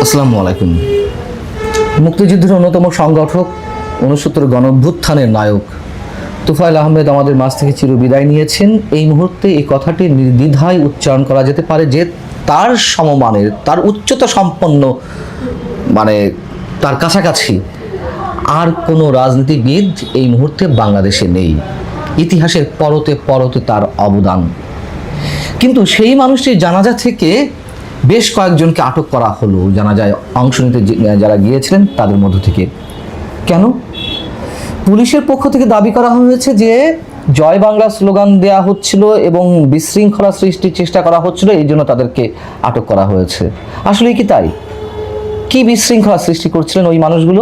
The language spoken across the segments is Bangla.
আসসালামু আলাইকুম। মুক্তিযুদ্ধের অন্যতম সংগঠক, ৬৯ গণঅভ্যুত্থানের নায়ক তোফায়েল আহমেদ আমাদের মাঝ থেকে চিরবিদায় নিয়েছেন। এই মুহূর্তে এই কথাটি নির্দ্বিধায় উচ্চারণ করা যেতে পারে যে তার সমমানের, তার উচ্চতা সম্পন্ন, তার কাছাকাছি আর কোনো রাজনীতিবিদ এই মুহূর্তে বাংলাদেশে নেই। ইতিহাসের পরতে পরতে তার অবদান। কিন্তু সেই মানুষটির জানাজা থেকে বেশ কয়েকজনকে আটক করা হলো, জানা যায় অংশ নিতে যারা গিয়েছিলেন তাদের মধ্য থেকে। কেন? পুলিশের পক্ষ থেকে দাবি করা হয়েছে যে জয় বাংলা স্লোগান দেয়া হচ্ছিল এবং বিশৃঙ্খলা সৃষ্টির চেষ্টা করা হচ্ছিল, এই জন্য তাদেরকে আটক করা হয়েছে। আসলে কি তাই? কি বিশৃঙ্খলা সৃষ্টি করছিলেন ওই মানুষগুলো?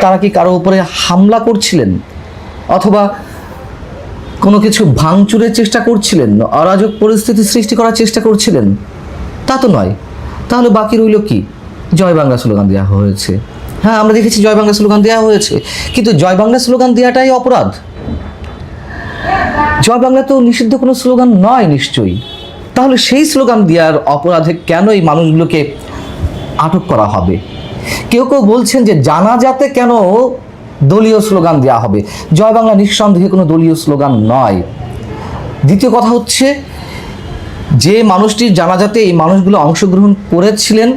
তারা কি কারো উপরে হামলা করছিলেন, অথবা কোনো কিছু ভাঙচুরের চেষ্টা করছিলেন, অরাজক পরিস্থিতি সৃষ্টি করার চেষ্টা করছিলেন? তা তো নয়। তাহলে বাকি রইল কি? জয় বাংলা স্লোগান দেওয়া হয়েছে। হ্যাঁ, আমরা দেখেছি জয় বাংলা স্লোগান দেওয়া হয়েছে, কিন্তু জয় বাংলা স্লোগান দেওয়াটাই অপরাধ। জয় বাংলা তো নিষিদ্ধ কোনো স্লোগান নয় নিশ্চয়ই। তাহলে সেই স্লোগান দেওয়ার অপরাধে কেন এই মানুষগুলোকে আটক করা হবে? কেউ কেউ বলছেন যে জানাজাতে কেন দলীয় স্লোগান দেওয়া হবে। জয় বাংলা নিঃসন্দেহে কোনো দলীয় স্লোগান নয়। দ্বিতীয় কথা হচ্ছে, যে মানুষটির জানাজাতে এই মানুষগুলো অংশগ্রহণ করেছিলেন,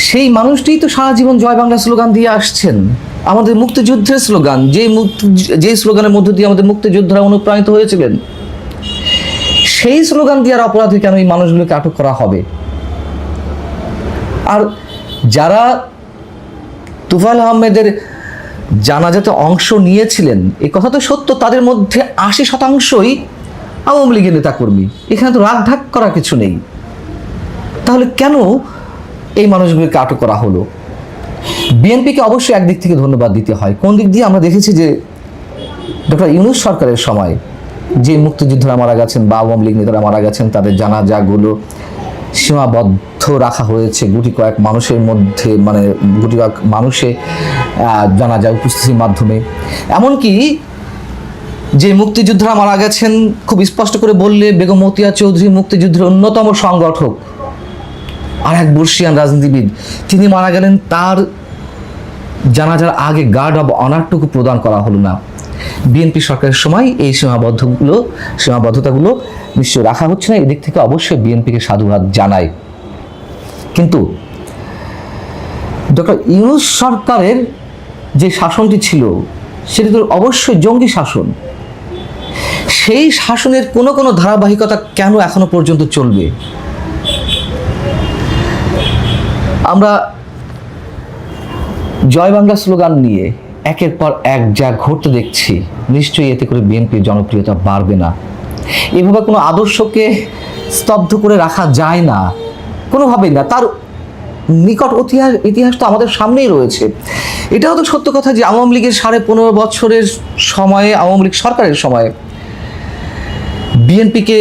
সেই মানুষটিই তো সারা জীবন জয় বাংলা স্লোগান দিয়ে আসছেন। আমাদের মুক্তিযুদ্ধের স্লোগান, যে স্লোগানের মধ্য দিয়ে আমাদের মুক্তিযোদ্ধারা অনুপ্রাণিত হয়েছিলেন, সেই স্লোগান দেওয়ার অপরাধে কেন এই মানুষগুলোকে আটক করা হবে? আর যারা তোফায়েল আহমেদের জানাজাতে অংশ নিয়েছিলেন, এই কথা তো সত্য, তাদের মধ্যে ৮০% আওয়ামী লীগের নেতাকর্মী। এখানে তো রাগ ঢাক করা কিছু নেই। তাহলে কেন এই মানুষগুলোকে আটক করা হলো? বিএনপিকে অবশ্যই একদিক থেকে ধন্যবাদ দিতে হয়। কোন দিক দিয়ে? আমরা দেখেছি যে ডক্টর ইউনূস সরকারের সময় যে মুক্তিযোদ্ধারা মারা গেছেন বা আওয়ামী লীগ নেতারা মারা গেছেন, তাদের জানাজাগুলো সীমাবদ্ধ রাখা হয়েছে গুটি কয়েক মানুষের মধ্যে, গুটি কয়েক মানুষে জানাজা উপস্থিতির মাধ্যমে। এমনকি যে মুক্তিযোদ্ধারা মারা গেছেন, খুব স্পষ্ট করে বললে বেগম মতিয়া চৌধুরী মুক্তিযুদ্ধের অন্যতম সংগঠক, আর এক বর্ষিয়ান রাজনীতিবিদ, তিনি মারা গেলেন, তার জানাজার আগে গার্ড অব অনারটুকু প্রদান করা হলো না। বিএনপি সরকারের সময় এই সীমাবদ্ধতাগুলো নিশ্চয়ই রাখা হচ্ছে না। এদিক থেকে অবশ্যই বিএনপিকে সাধুবাদ জানায়। কিন্তু ডক্টর ইউনূস সরকারের যে শাসনটি ছিল, সেটি তো অবশ্যই জঙ্গি শাসন। সেই শাসনের কোনো ধারাবাহিকতা কেন এখনো পর্যন্ত চলবে? আমরা জয় বাংলা স্লোগান নিয়ে একের পর এক যা ঘটতে দেখছি, নিশ্চয়ই এতে করে বিএনপির জনপ্রিয়তা বাড়বে না। এভাবে কোনো আদর্শকে স্তব্ধ করে রাখা যায় না, কোনোভাবেই না। তার নিকট ইতিহাস তো আমাদের সামনেই রয়েছে। এটাও তো সত্য কথা যে আওয়ামী লীগের 15.5 বছরের সময়ে, আওয়ামী লীগ সরকারের সময়ে বিএনপিকে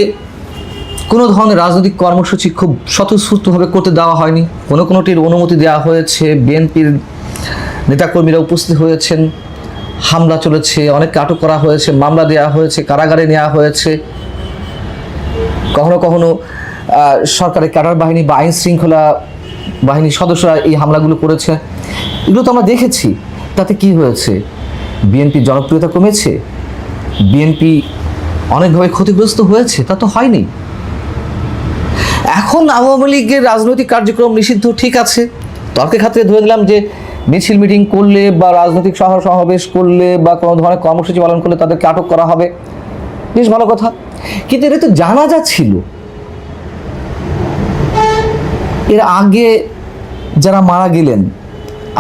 কোনো ধরনের রাজনৈতিক কর্মসূচি খুব স্বতঃস্ফূর্তভাবে করতে দেওয়া হয়নি। কোনোটির অনুমতি দেওয়া হয়েছে, বিএনপির নেতাকর্মীরা উপস্থিত হয়েছেন, হামলা চলেছে, অনেককে আটক করা হয়েছে, মামলা দেওয়া হয়েছে, কারাগারে নেওয়া হয়েছে। কখনো কখনো সরকারের ক্যাডার বাহিনী বা আইন শৃঙ্খলা বাহিনীর সদস্যরা এই হামলাগুলো করেছে। এগুলো তো আমরা দেখেছি। তাতে কি হয়েছে? বিএনপির জনপ্রিয়তা কমেছে? বিএনপি অনেকভাবে ক্ষতিগ্রস্ত হয়েছে? তা তো হয়নি। এখন আওয়ামী লীগের রাজনৈতিক কার্যক্রম নিষিদ্ধ, ঠিক আছে। তর্কের খাতিরে ধরে নিলাম যে মিছিল মিটিং করলে বা রাজনৈতিক সমাবেশ করলে বা কোনো ধরনের কর্মসূচি পালন করলে তাদেরকে আটক করা হবে, বেশ ভালো কথা। কিন্তু এটা তো জানাজা ছিল। এর আগে যারা মারা গেলেন,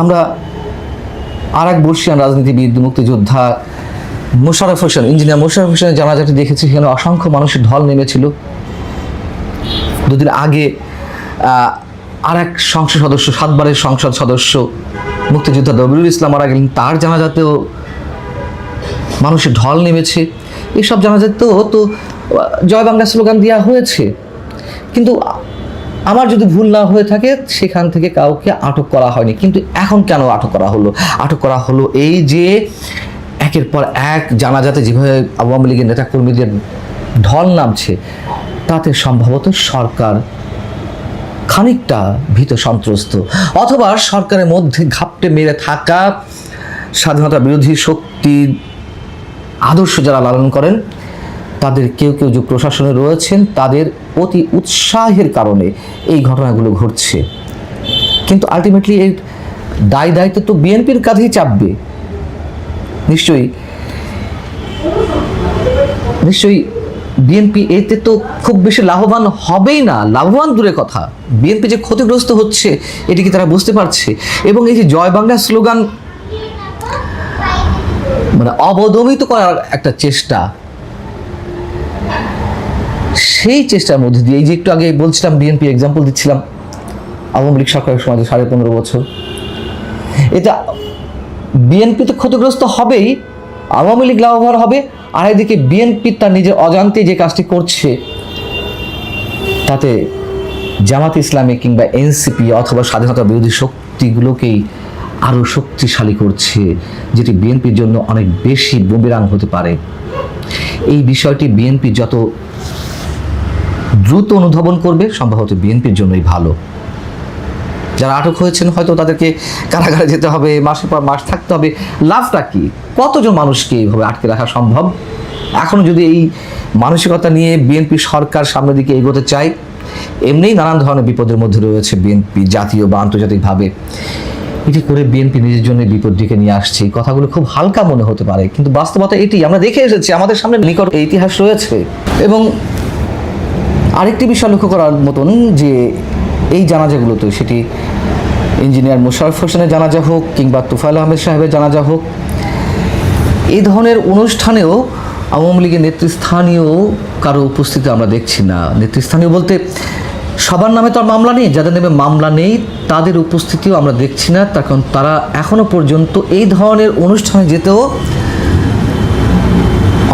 আমরা আর এক বর্ষিয়ান রাজনীতিবিদ, মুক্তিযোদ্ধা মোশাররফ হোসেন, ইঞ্জিনিয়ার মোশাররফ হোসেনের জানাজাটি দেখেছি। সেখানে অসংখ্য মানুষের ঢল নেমেছিল। দুদিন আগে আর এক সংসদ সদস্য, 7 বারের সংসদ সদস্য মুক্তিযোদ্ধা দবিরুল ইসলাম মারা গেলেন, তার জানাজাতেও মানুষের ঢল নেমেছে। এইসব জানাজাতেও তো জয় বাংলা স্লোগান দেওয়া হয়েছে। কিন্তু আমার যদি ভুল না হয়ে থাকে, সেখান থেকে কাউকে আটক করা হয়নি। কিন্তু এখন কেন আটক করা হলো? আটক করা হলো এই যে একের পর এক জানাজাতে যেভাবে আওয়ামী লীগের নেতাকর্মীদের ঢল নামছে, তাতে সম্ভবত সরকার খানিকটা ভীত সন্ত্রস্ত, অথবা সরকারের মধ্যে ঘাপটে মেরে থাকা স্বাধীনতা বিরোধী শক্তির আদর্শ যারা লালন করেন, তাদের কেউ কেউ যে প্রশাসনে রয়েছেন, তাদের অতি উৎসাহের কারণে এই ঘটনাগুলো ঘটছে। কিন্তু আলটিমেটলি এর দায় দায়িত্ব তো বিএনপির কাঁধেই চাপবে। নিশ্চয়ই বিএনপি এতে তো খুব বেশি লাভবান হবেই না। লাভবান দূরের কথা, বিএনপি যে ক্ষতিগ্রস্ত হচ্ছে এটি কি তারা বুঝতে পারছে? এবং এই যে জয় বাংলা স্লোগান মানে অবদমিত করার একটা চেষ্টা, সেই চেষ্টার মধ্যে দিয়ে এই যে একটু আগে বলছিলাম, বিএনপি এক্সাম্পল দিচ্ছিলাম, আওয়ামী লীগ সরকারের সময় 15.5 বছর, এটা বিএনপি তো ক্ষতিগ্রস্ত হবেই, আওয়ামী লীগ লাভবান হবে। আর এদিকে বিএনপি তার নিজের অজান্তে যে কাজটি করছে, তাতে জামাত ইসলামী কিংবা এনসিপি অথবা স্বাধীনতা বিরোধী শক্তিগুলোকেই আরো শক্তিশালী করছে, যেটি বিএনপির জন্য অনেক বেশি বুমেরাং হতে পারে। এই বিষয়টি বিএনপি যত দ্রুত অনুধাবন করবে, সম্ভবত বিএনপির জন্যই ভালো। যারা আটক হয়েছেন হয়তো তাদেরকে কারাগারে যেতে হবে, মাসের পর মাস থাকতে হবে। লাভটা কি? কতজন মানুষকে এইভাবে আটকে রাখা সম্ভব? এখনো যদি এই মানসিকতা নিয়ে বিএনপি সরকার সামনের দিকে এগোতে চায়, এমনিই নানান ধরনের বিপদের মধ্যে রয়েছে বিএনপি, জাতীয় বা আন্তর্জাতিকভাবে। এটি করে বিএনপি নিজের জন্য বিপদ দিকে নিয়ে আসছে। এই কথাগুলো খুব হালকা মনে হতে পারে, কিন্তু বাস্তবতা এটি আমরা দেখে এসেছি, আমাদের সামনে নিকট ইতিহাস রয়েছে। এবং আরেকটি বিষয় লক্ষ্য করার মতন যে এই জানাজাগুলোতে, সেটি ইঞ্জিনিয়ার মোশাররফ হোসেনের জানাজা হোক কিংবা তোফায়েল আহমেদ সাহেবের জানাজা হোক, এই ধরনের অনুষ্ঠানেও আওয়ামী লীগের নেতৃস্থানীয় কারো উপস্থিতি আমরা দেখছি না। নেতৃস্থানীয় বলতে সবার নামে তো আর মামলা নেই, যাদের নামে মামলা নেই তাদের উপস্থিতিও আমরা দেখছি না। তার কারণ তারা এখনো পর্যন্ত এই ধরনের অনুষ্ঠানে যেতেও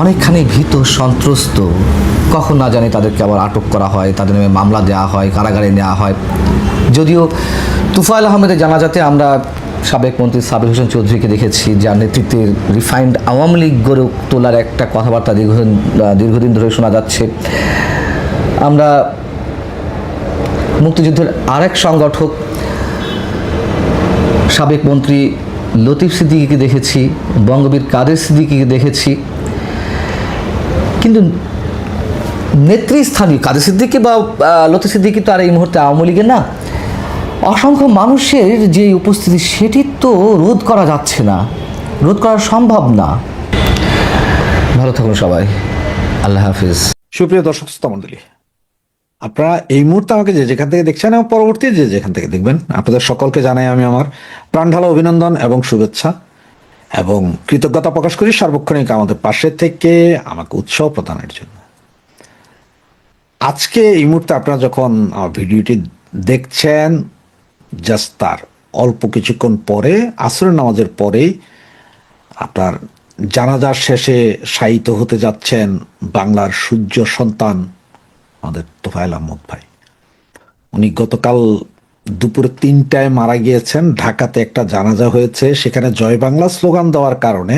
অনেকখানি ভীত সন্ত্রস্ত। কখন না জানি তাদেরকে আবার আটক করা হয়, তাদের নামে মামলা দেওয়া হয়, কারাগারে নেওয়া হয়। যদিও তোফায়েল আহমেদের জানাজাতে আমরা সাবেক মন্ত্রী সাবির হোসেন চৌধুরীকে দেখেছি, যার নেতৃত্বে রিফাইন্ড আওয়ামী লীগ গড়ে তোলার একটা কথাবার্তা দীর্ঘদিন ধরে শোনা যাচ্ছে। আমরা মুক্তিযুদ্ধের আরেক সংগঠক সাবেক মন্ত্রী লতিফ সিদ্দিকীকে দেখেছি, বঙ্গবীর কাদের সিদ্দিকীকে দেখেছি। কিন্তু নেতৃস্থানীয় কাদের সিদ্দিকী বা লতিফ সিদ্দিকী তো আর এই মুহূর্তে আওয়ামী লীগের না। অসংখ্য মানুষের যে উপস্থিতি, সেটি তো রোধ করা যাচ্ছে না, রোধ করা সম্ভব না। ভালো থাকুন সবাই, আল্লাহ হাফিজ। সুপ্রিয় দর্শক শ্রোতা মণ্ডলী, আপনারা এই মুহূর্তে আমাকে যে যেখান থেকে দেখছেন এবং পরবর্তী যে যেখান থেকে দেখবেন, আপনাদের সকলকে জানাই আমি আমার প্রাণঢালা অভিনন্দন এবং শুভেচ্ছা এবং কৃতজ্ঞতা প্রকাশ করি সার্বক্ষণিক আমাদের পাশে থেকে আমাকে উৎসাহ প্রদানের জন্য। আজকে এই মুহূর্তে আপনারা যখন ভিডিওটি দেখছেন, জাস্ট তার অল্প কিছুক্ষণ পরে, আসরের নামাজের পরেই আপনার জানাজার শেষে শায়িত হতে যাচ্ছেন বাংলার সূর্য সন্তান আমাদের তোফায়েল আহমদ ভাই। উনি গতকাল দুপুরে 3টায় মারা গিয়েছেন। ঢাকাতে একটা জানাজা হয়েছে, সেখানে জয় বাংলা স্লোগান দেওয়ার কারণে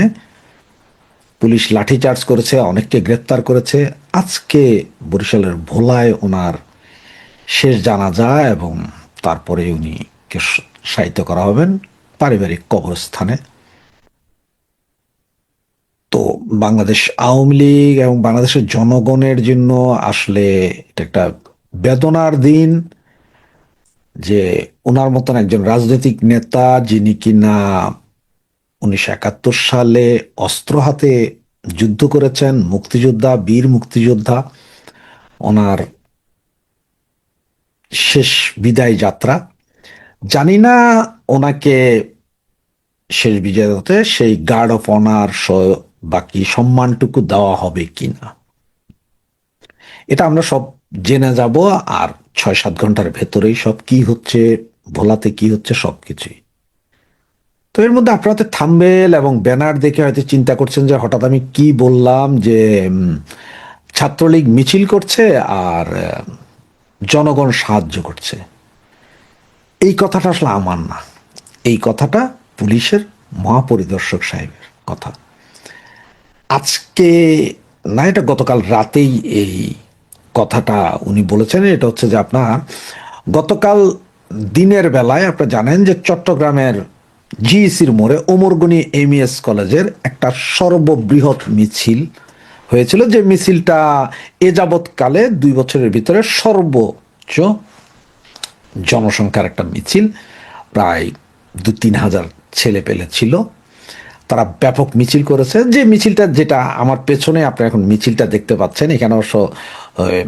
পুলিশ লাঠিচার্জ করেছে, অনেককে গ্রেপ্তার করেছে। আজকে বরিশালের ভোলায় ওনার শেষ জানাজা এবং তারপরে উনিকে শায়িত করা হবেন পারিবারিক কবরস্থানে। তো বাংলাদেশ আওয়ামী লীগ এবং বাংলাদেশের জনগণের জন্য আসলে এটা একটা বেদনার দিন যে ওনার মতন একজন রাজনৈতিক নেতা, যিনি কিনা 1971 সালে অস্ত্র হাতে যুদ্ধ করেছেন, মুক্তিযোদ্ধা, বীর মুক্তিযোদ্ধা, ওনার শেষ বিদায় যাত্রা। জানি না ওনাকে শেষ বিজয়তে সেই গার্ড অফ অনার বাকি সম্মানটুকু দেওয়া হবে কিনা, এটা আমরা সব জেনে যাব। আর 6-7 ঘন্টার ভেতরেই সব কি হচ্ছে, ভোলাতে কি হচ্ছে, সবকিছুই। তো এর মধ্যে আপনারা থাম্বনেল এবং ব্যানার দেখে হয়তো চিন্তা করছেন যে হঠাৎ আমি কি বললাম যে ছাত্রলীগ মিছিল করছে আর জনগণ সাহায্য করছে। এই কথাটা আসলে আমার না, এই কথাটা পুলিশের মহাপরিদর্শক সাহেবের কথা। আজকে না, এটা গতকাল রাতেই এই কথাটা উনি বলেছেন। এটা হচ্ছে যে আপনার গতকাল দিনের বেলায় আপনারা জানেন যে চট্টগ্রামের জিইসির মোড়ে ওমরগনি এমইএস কলেজের একটা সর্ববৃহৎ মিছিল হয়েছিল, যে মিছিলটা এ যাবৎকালে 2 বছরের ভিতরে সর্বোচ্চ জনসংখ্যার একটা মিছিল। প্রায় 2-3 হাজার ছেলে পেলে ছিল, তারা ব্যাপক মিছিল করেছে। যে মিছিলটা, যেটা আমার পেছনে আপনারা এখন মিছিলটা দেখতে পাচ্ছেন, এখানে অবশ্য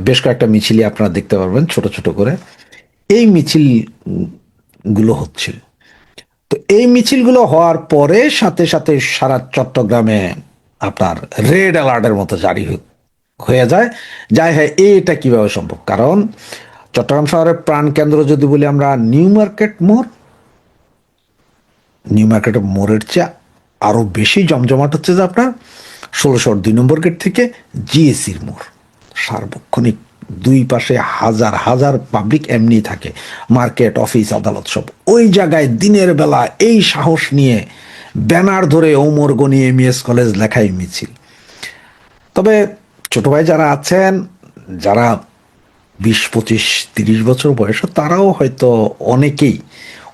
বেশ কয়েকটা মিছিলই আপনারা দেখতে পারবেন ছোট ছোট করে। এই মিছিল গুলো হচ্ছিল। তো এই মিছিলগুলো হওয়ার পরে সাথে সাথে সারা চট্টগ্রামে আপনার রেড অ্যালার্টের মতো জারি হয়ে যায়। যাই হয়, এটা কিভাবে সম্ভব? কারণ চট্টগ্রাম শহরের প্রাণকেন্দ্র যদি বলি আমরা, নিউ মার্কেট মোড়, নিউ মার্কেট মোড়ের চেয়ে আরো বেশি জমজমাট হচ্ছে যে আপনার 1600 2 নম্বর গেট থেকে জিএসির মোড়। সার্বক্ষণিক দুই পাশে হাজার হাজার পাবলিক এমনি থাকে, মার্কেট, অফিস, আদালত সব। ওই জায়গায় দিনের বেলা এই সাহস নিয়ে ব্যানার ধরে ওমরগনি এমইএস কলেজ লেখাই মিছিল। তবে ছোট ভাই যারা আছেন, যারা 20-25-30 বছর বয়স, তারাও হয়তো অনেকেই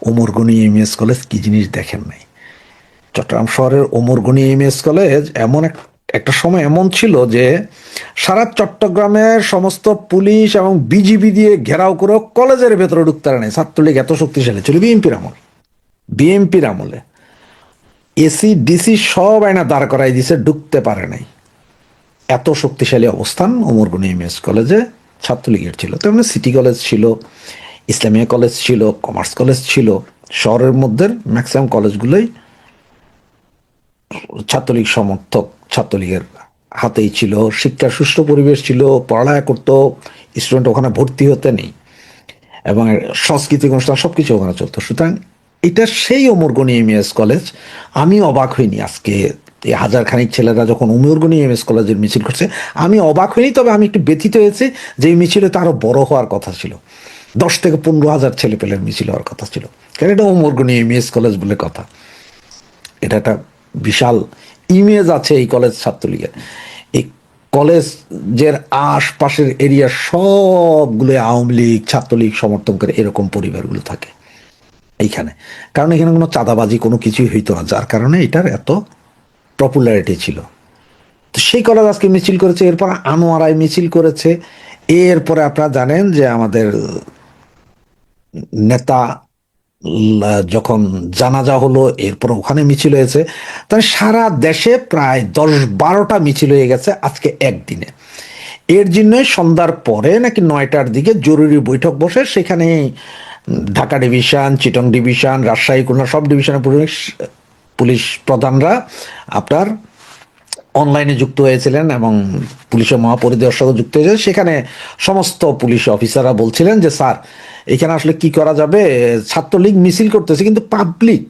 ওমরগনি এমইএস কলেজ কি জিনিস দেখেন নাই। চট্টগ্রাম শহরের ওমরগনি এমইএস কলেজ এমন একটা সময় এমন ছিল যে সারা চট্টগ্রামের সমস্ত পুলিশ এবং বিজিবি দিয়ে ঘেরাও করে কলেজের ভেতরে ঢুকতে পারে নাই। ছাত্রলীগ এত শক্তিশালী ছিল বিএনপির আমলে এসি ডিসি সব আয়না দাঁড় করাই দিছে, ঢুকতে পারে নাই। এত শক্তিশালী অবস্থান ওমরগনি এমইএস কলেজে ছাত্রলীগের ছিল। তেমনি সিটি কলেজ ছিল, ইসলামিয়া কলেজ ছিল, কমার্স কলেজ ছিল। শহরের মধ্যে ম্যাক্সিমাম কলেজগুলোই ছাত্রলীগ সমর্থক, ছাত্রলীগের হাতেই ছিল। শিক্ষার সুষ্ঠু পরিবেশ ছিল, পড়ালেখা করতো, স্টুডেন্ট ওখানে ভর্তি হতে নেই, এবং সাংস্কৃতিক অনুষ্ঠান সবকিছু ওখানে চলতো। সুতরাং এটা সেই ওমরগনি এমইএস কলেজ। আমি অবাক হইনি আজকে এই হাজার খানিক ছেলেরা যখন ওমরগনি এমইএস কলেজের মিছিল করছে, আমি অবাক হইনি। তবে আমি একটু ব্যথিত হয়েছি যে এই মিছিলে তো আরো বড় হওয়ার কথা ছিল, 10-15 হাজার ছেলে পেলের মিছিল হওয়ার কথা ছিল। কারণ এটা ওমরগনি এমইএস কলেজ বলে কথা, এটা একটা বিশাল ইমেজ আছে এই কলেজ ছাত্রলীগের। এই কলেজের আশপাশের এরিয়া সবগুলো আওয়ামী লীগ, ছাত্রলীগ সমর্থন করে এরকম পরিবারগুলো থাকে এইখানে। কারণ এখানে কোনো চাঁদাবাজি কোনো কিছুই হইতো না, যার কারণে এটার এত পপুলারিটি ছিল। তো সেই কলেজ আজকে মিছিল করেছে, এরপর আনোয়ারায় মিছিল করেছে। এরপরে আপনারা জানেন যে আমাদের নেতা যখন জানাজা হলো, এরপর ওখানে মিছিল হয়েছে। তাই সারা দেশে প্রায় 10-12টা মিছিল হয়ে গেছে আজকে একদিনে। এর জন্যই সন্ধ্যার পরে নাকি 9টার দিকে জরুরি বৈঠক বসে, সেখানে ঢাকা ডিভিশন, চিটং ডিভিশন, রাজশাহী, খুলনা সব ডিভিশনের পুলিশ প্রধানরা আপনার অনলাইনে যুক্ত হয়েছিলেন এবং পুলিশের মহাপরিদর্শকও যুক্ত হয়েছে। সেখানে সমস্ত পুলিশ অফিসাররা বলছিলেন যে স্যার, এখানে আসলে কি করা যাবে? ছাত্রলীগ মিছিল করতেছে, কিন্তু পাবলিক,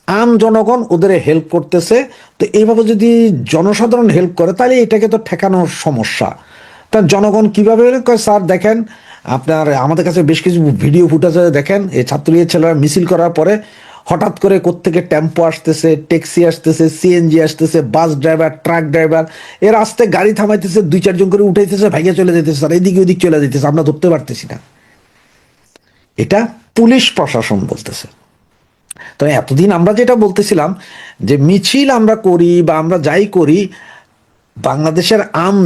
আম জনগণ ওদের হেল্প করতেছে। তো এইভাবে যদি জনসাধারণ হেল্প করে, তাহলে এটাকে তো ঠেকানোর সমস্যা। তা জনগণ কিভাবে কয়? স্যার দেখেন, আপনার আমাদের কাছে বেশ কিছু ভিডিও ফুটেজ দেখেন, এই ছাত্রলীগের ছেলেরা মিছিল করার পরে হঠাৎ করে কোত্থেকে টেম্পো আসতেছে, ট্যাক্সি আসতেছে, সিএনজি আসতেছে, বাস ড্রাইভার, ট্রাক ড্রাইভার, এর আস্তে গাড়ি থামাইতেছে, 2-4 জন করে উঠাইতেছে, ভাইয়া চলে যেতেছে, স্যার এদিকে ওদিক চলে যেতেছে, আমরা ধরতে পারতেছি না। এটা পুলিশ প্রশাসন বলতেছে। তো এতদিন আমরা যেটা বলতেছিলাম যে মিছিল আমরা করি বা আমরা যাই করি, বাংলাদেশের আম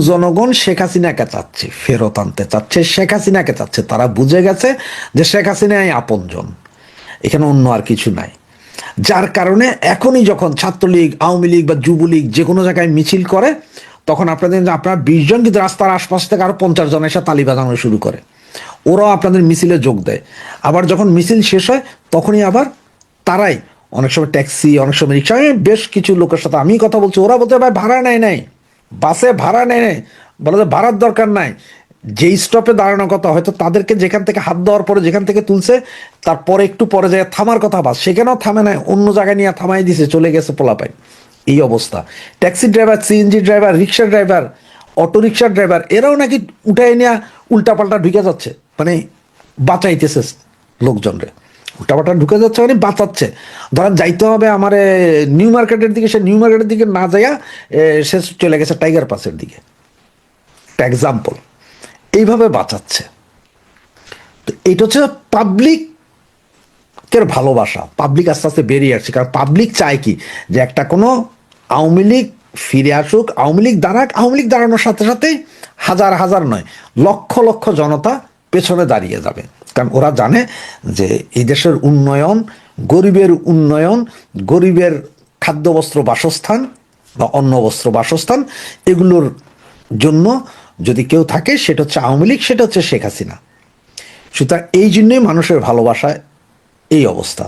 জনগণ শেখ হাসিনাকে চাচ্ছে, ফেরত আনতে চাচ্ছে, শেখ হাসিনাকে চাচ্ছে। তারা বুঝে গেছে যে শেখ হাসিনাই আপনজন, এখানে অন্য আর কিছু নাই। যার কারণে এখনই যখন ছাত্রলীগ, আওয়ামী লীগ বা যুবলীগ যে কোনো জায়গায় মিছিল করে, তখন আপনাদের আপনার 20 জন, কিন্তু রাস্তার আশপাশ থেকে আরো 50 জন এসে তালি বাজানো শুরু করে, ওরাও আপনাদের মিছিলে যোগ দেয়। আবার যখন মিছিল শেষ হয়, তখনই আবার তারাই অনেক সময় ট্যাক্সি, অনেক সময় রিক্সা, বেশ কিছু লোকের সাথে আমি কথা বলছি, ওরা বলতে ভাই ভাড়া নাই, বাসে ভাড়া নেয়, বলে যে ভাড়ার দরকার নাই। যেই স্টপে দাঁড়ানোর কথা, হয়তো তাদেরকে যেখান থেকে হাত দেওয়ার পরে যেখান থেকে তুলছে, তারপরে একটু পরে যায় থামার কথা বাস, সেখানেও থামে নাই, অন্য জায়গায় নিয়ে থামাই দিছে, চলে গেছে পোলাপাই। এই অবস্থা। ট্যাক্সি ড্রাইভার, সিএনজি ড্রাইভার, রিক্সা ড্রাইভার, অটো রিক্সার ড্রাইভার, এরাও নাকি উঠাই নিয়ে উল্টাপাল্টা ঢুকে যাচ্ছে, মানে বাঁচাইতেছে লোকজনরে। উল্টাপাল্টা ঢুকে যাচ্ছে মানে বাঁচাচ্ছে। ধরেন যাইতে হবে আমার নিউ মার্কেটের দিকে, সে নিউ মার্কেটের দিকে না যাইয়া সে চলে গেছে টাইগার পাসের দিকে, এক্সাম্পল। এইভাবে বাঁচাচ্ছে। তো এটা হচ্ছে পাবলিকের ভালোবাসা। পাবলিক আস্তে আস্তে বেরিয়ে আসছে, কারণ পাবলিক চায় কি, যে একটা কোনো আওয়ামী লীগ ফিরে আসুক, আওয়ামী লীগ দাঁড়াক। আওয়ামী লীগ দাঁড়ানোর সাথে সাথেই হাজার হাজার নয়, লক্ষ লক্ষ জনতা পেছনে দাঁড়িয়ে যাবে। কারণ ওরা জানে যে এই দেশের উন্নয়ন, গরিবের উন্নয়ন, গরিবের খাদ্য বস্ত্র বাসস্থান বা অন্ন বস্ত্র বাসস্থান, এগুলোর জন্য যদি কেউ থাকে সেটা হচ্ছে আওয়ামী লীগ, সেটা হচ্ছে শেখ হাসিনা। সুতরাং এই জন্যই মানুষের ভালোবাসায় এই অবস্থা।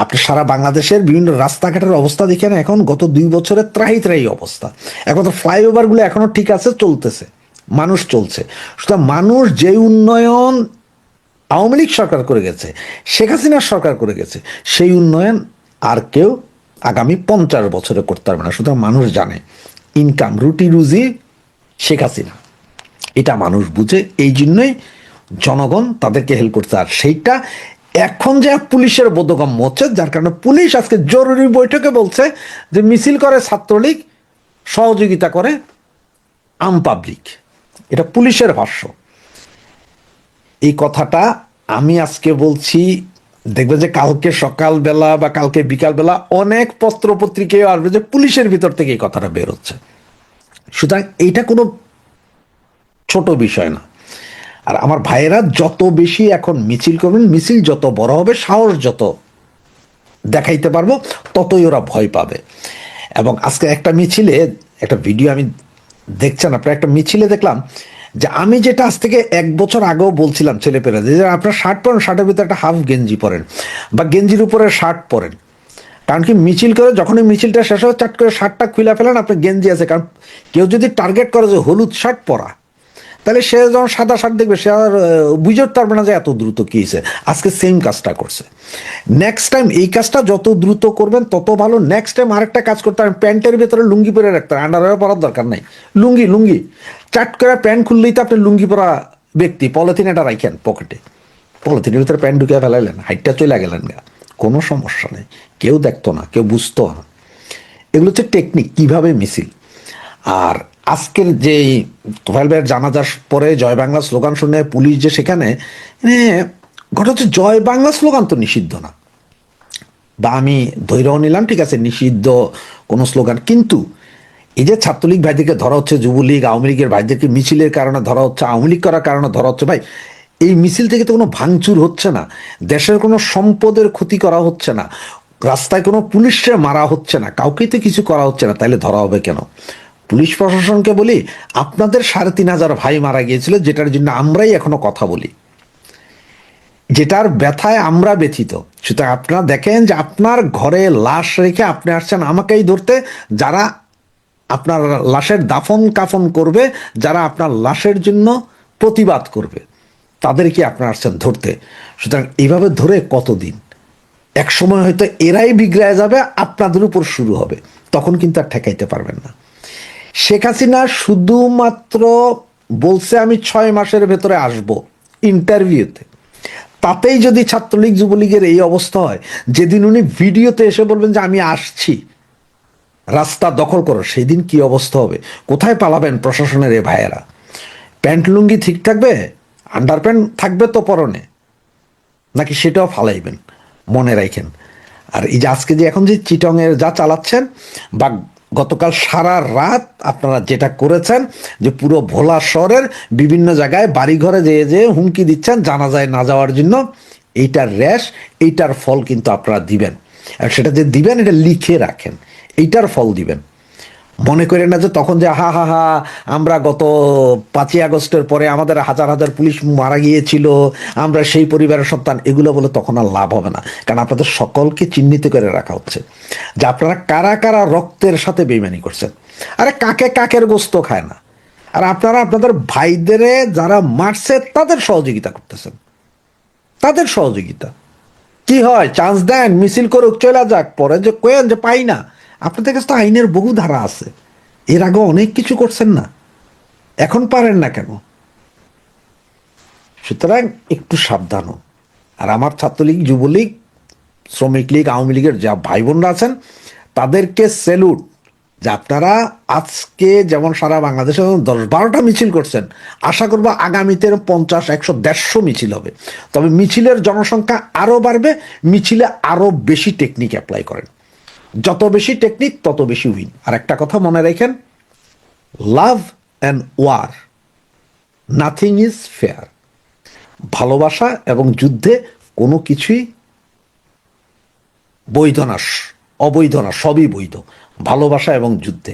আপনি সারা বাংলাদেশের বিভিন্ন রাস্তাঘাটের অবস্থা দেখেন, এখন গত 2 বছরের ত্রাহি ত্রাহি অবস্থা। এখন তো ফ্লাইওভারগুলো এখনো ঠিক আছে, চলতেছে, মানুষ চলছে। সুতরাং মানুষ যে উন্নয়ন আওয়ামী লীগ সরকার করে গেছে, শেখ হাসিনার সরকার করে গেছে, সেই উন্নয়ন আর কেউ আগামী 50 বছরে করতে পারবে না। সুতরাং মানুষ জানে ইনকাম, রুটি রুজি শেখ হাসিনা, এটা মানুষ বুঝে। এই জন্যই জনগণ তাদেরকে হেল্প করছে। আর সেইটা এখন যে পুলিশের বোধগম্য হচ্ছে, যার কারণে পুলিশ আজকে জরুরি বৈঠকে বলছে যে মিছিল করে ছাত্রলীগ, সহযোগিতা করে আম পাবলিক। এটা পুলিশের ভাষ্য। এই কথাটা আমি আজকে বলছি, দেখবে যে কালকে সকালবেলা বা কালকে বিকালবেলা অনেক পত্র পত্রিকায় আসবে যে পুলিশের ভিতর থেকে এই কথাটা বের হচ্ছে। সুতরাং এইটা কোনো ছোট বিষয় না। আর আমার ভাইয়েরা যত বেশি এখন মিছিল করবেন, মিছিল যত বড় হবে, সাহস যত দেখাইতে পারবো, ততই ওরা ভয় পাবে। এবং আজকে একটা মিছিলে, একটা ভিডিও আমি দেখছেন আপনার, একটা মিছিলে দেখলাম যে আমি যেটা আজ থেকে 1 বছর আগেও বলছিলাম ছেলেপেলে, যে আপনার শার্ট পরেন, শার্টের ভিতরে একটা হাফ গেঞ্জি পরেন বা গেঞ্জির উপরে শার্ট পরেন। কারণ কি, মিছিল করে যখনই মিছিলটা শেষ হয় চাট করে শার্টটা খুলে ফেলেন, আপনার গেঞ্জি আছে। কারণ কেউ যদি টার্গেট করে যে হলুদ শার্ট পরা, তাহলে সে যখন সাদা শার্ট দেখবে সে আর বুঝতে পারবে না যে এত দ্রুত কি হয়েছে। আজকে সেম কাজটা করছে। নেক্সট টাইম এই কাজটা যত দ্রুত করবেন তত ভালো। নেক্সট টাইম আরেকটা কাজ করতে হবে, প্যান্টের ভেতরে লুঙ্গি পরে রাখতে হবে, আন্ডারওয়্যার পরার দরকার নাই। লুঙ্গি লুঙ্গি চাট করে প্যান্ট খুললেই তো আপনি লুঙ্গি পরা ব্যক্তি, পলিথিন এটা রাখেন পকেটে, পলিথিনের ভিতরে প্যান্ট ঢুকিয়ে ফেলাইলেন, হাইটটা চলে গেলেন গা, কোনো সমস্যা নেই, কেউ দেখতো না, কেউ বুঝতো না। এগুলো হচ্ছে টেকনিক, কিভাবে মিছিল। আর আজকের যে তোফায়েল ভাইয়ের জানাজার পরে জয় বাংলা স্লোগান শুনে পুলিশ যে সেখানে, ঘটনা হচ্ছে জয় বাংলা স্লোগান তো নিষিদ্ধ না, বা আমি ধৈর্য নিলাম ঠিক আছে নিষিদ্ধ কোনো স্লোগান, কিন্তু এই যে ছাত্রলীগ ভাইদেরকে ধরা হচ্ছে, যুবলীগ আওয়ামী লীগের ভাইদেরকে মিছিলের কারণে ধরা হচ্ছে, আওয়ামী লীগ করার কারণে ধরা হচ্ছে, ভাই এই মিছিল থেকে তো কোনো ভাঙচুর হচ্ছে না, দেশের কোনো সম্পদের ক্ষতি করা হচ্ছে না, রাস্তায় কোনো পুলিশে মারা হচ্ছে না, কাউকেই তো কিছু করা হচ্ছে না, তাইলে ধরা হবে কেন? পুলিশ প্রশাসনকে বলি, আপনাদের 3,500 ভাই মারা গিয়েছিল, যেটার জন্য আমরাই এখনো কথা বলি, যেটার ব্যথায় আমরা ব্যথিত। সুতরাং আপনারা দেখেন যে আপনার ঘরে লাশ রেখে আপনি আসছেন আমাকেই ধরতে, যারা আপনার লাশের দাফন কাফন করবে, যারা আপনার লাশের জন্য প্রতিবাদ করবে, তাদেরকে আপনারা আসছেন ধরতে। সুতরাং এইভাবে ধরে কতদিন? এক সময় হয়তো এরাই বিগড়ায় যাবে, আপনাদের উপর শুরু হবে, তখন কিন্তু আর ঠেকাইতে পারবেন না। শেখ হাসিনা শুধুমাত্র বলছে আমি 6 মাসের ভেতরে আসব ইন্টারভিউতে, তাতেই যদি ছাত্রলীগ যুবলীগের এই অবস্থা হয়, যেদিন উনি ভিডিওতে এসে বলবেন যে আমি আসছি, রাস্তা দখল করো, সেই দিন কি অবস্থা হবে? কোথায় পালাবেন প্রশাসনের এ ভাইয়েরা? প্যান্ট লুঙ্গি ঠিক থাকবে? আন্ডার প্যান্ট থাকবে তো পরনে, নাকি সেটাও ফালাইবেন? মনে রাখেন। আর এই যে আজকে যে এখন যে চিটংয়ের যা চালাচ্ছেন, বা গতকাল সারা রাত আপনারা যেটা করেছেন, যে পুরো ভোলা শহরের বিভিন্ন জায়গায় বাড়িঘরে যেয়ে যেয়ে হুমকি দিচ্ছেন জানাজায় না যাওয়ার জন্য, এইটার র্যাশ, এইটার ফল কিন্তু আপনারা দিবেন। আর সেটা যে দিবেন এটা লিখে রাখেন, এইটার ফল দিবেন। মনে করেন না যে তখন যে হা হা হা আমরা গত 5ই আগস্টের পরে আমাদের হাজার হাজার পুলিশ মারা গিয়েছিল, আমরা সেই পরিবারের সন্তান, এগুলো বলে তখন আর লাভ হবে না। কারণ আপনাদের সকলকে চিহ্নিত করে রাখা হচ্ছে যে আপনারা কারা কারা রক্তের সাথে বেইমানি করছেন। আরে কাকে কাকের গোস্ত খায় না, আর আপনারা আপনাদের ভাইদের যারা মারছে তাদের সহযোগিতা করতেছেন, তাদের সহযোগিতা। কি হয়, চান্স দেন, মিছিল করুক, চলে যাক, পরে যে কোয়েন যে পাই না, আপনাদের কাছে তো আইনের বহু ধারা আছে, এর আগে অনেক কিছু করছেন না, এখন পারেন না কেন? সুতরাং একটু সাবধান হন। আর আমার ছাত্রলীগ যুবলীগ শ্রমিক লীগ আওয়ামী লীগের যা ভাই বোনরা আছেন, তাদেরকে স্যালুট, যে আপনারা আজকে যেমন সারা বাংলাদেশে 10-12টা মিছিল করছেন, আশা করবো আগামীতে 50, 100, 150 মিছিল হবে। তবে মিছিলের জনসংখ্যা আরো বাড়বে, মিছিলে আরো বেশি টেকনিক অ্যাপ্লাই করেন। যত বেশি টেকনিক তত বেশি উইন। আর একটা কথা মনে রাখেন, love and war nothing is fair. ভালোবাসা এবং যুদ্ধে কোনো কিছুই বৈধ না, অবৈধ না, সবই বৈধ। ভালোবাসা এবং যুদ্ধে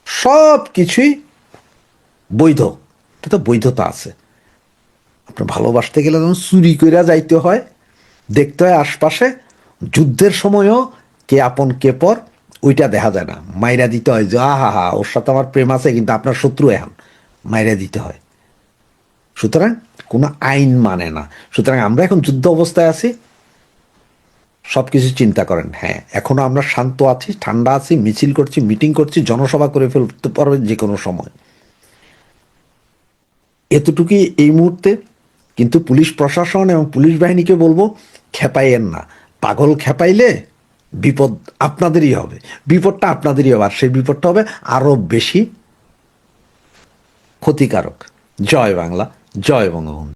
সব কিছুই বৈধ, এটা বৈধতা আছে। আপনার ভালোবাসতে গেলে যেমন চুরি করে যাইতে হয়, দেখতে হয় আশপাশে, যুদ্ধের সময়ও কে আপন কে পর ওইটা দেখা যায় না, মাইরা দিতে হয় যে আহা হা ওর সাথে আমার প্রেম আছে কিন্তু আপনার শত্রু এখন, মাইরা দিতে হয়। সুতরাং কোনো আইন মানে না। সুতরাং আমরা এখন যুদ্ধ অবস্থায় আছি, সব কিছু চিন্তা করেন। হ্যাঁ, এখনো আমরা শান্ত আছি, ঠান্ডা আছি, মিছিল করছি, মিটিং করছি, জনসভা করে ফেলতে পারবে যে কোনো সময়। এতটুকুই এই মুহূর্তে। কিন্তু পুলিশ প্রশাসন এবং পুলিশ বাহিনীকে বলবো, খেপাইয়েন না। পাগল খেপাইলে বিপদ আপনাদেরই হবে, বিপদটা আপনাদেরই হবে, আর সেই বিপদটা হবে আরো বেশি ক্ষতিকারক। জয় বাংলা, জয় বঙ্গবন্ধু।